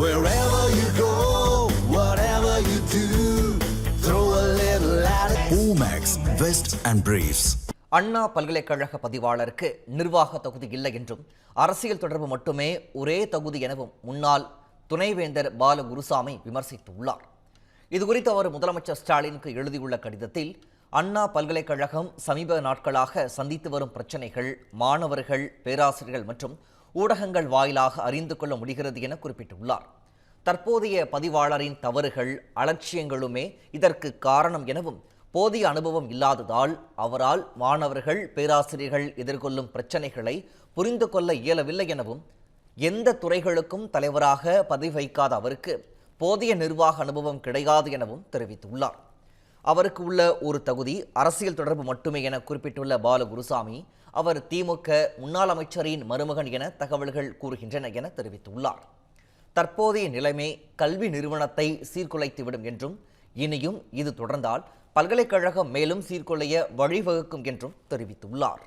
Wherever you go, whatever you do, throw a little at it. Omax, Vest and Briefs. அண்ணா பல்கலைக்கழக பதிவாளருக்கு நிர்வாக தகுதி இல்லை என்றும் அரசியல் தொடர்பு மட்டுமே ஒரே தகுதி எனவும் முன்னாள் துணைவேந்தர் பால குருசாமி விமர்சித்துள்ளார். இதுகுறித்து அவர் முதலமைச்சர் ஸ்டாலினுக்கு எழுதியுள்ள கடிதத்தில் அண்ணா பல்கலைக்கழகம் சமீப நாட்களாக சந்தித்து வரும் பிரச்சினைகள் மாணவர்கள், பேராசிரியர்கள் மற்றும் ஊடகங்கள் வாயிலாக அறிந்து கொள்ள முடிகிறது என குறிப்பிட்டுள்ளார். தற்போதைய பதிவாளரின் தவறுகள், அலட்சியங்களுமே இதற்கு காரணம் எனவும் போதிய அனுபவம் இல்லாததால் அவரால் மாணவர்கள், பேராசிரியர்கள் எதிர்கொள்ளும் பிரச்சினைகளை புரிந்து கொள்ள இயலவில்லை எனவும் எந்த துறைகளுக்கும் தலைவராக பதவி வைக்காத அவருக்கு போதிய நிர்வாக அனுபவம் கிடையாது எனவும் தெரிவித்துள்ளார். அவருக்கு உள்ள ஒரு தகுதி அரசியல் தொடர்பு மட்டுமே என குறிப்பிட்டுள்ள பால குருசாமி, அவர் திமுக முன்னாள் அமைச்சரின் மருமகன் என தகவல்கள் கூறுகின்றன என தெரிவித்துள்ளார். தற்போதைய நிலைமை கல்வி நிறுவனத்தை சீர்குலைத்துவிடும் என்றும் இனியும் இது தொடர்ந்தால் பல்கலைக்கழகம் மேலும் சீர்குலைய வழிவகுக்கும் என்றும் தெரிவித்துள்ளார்.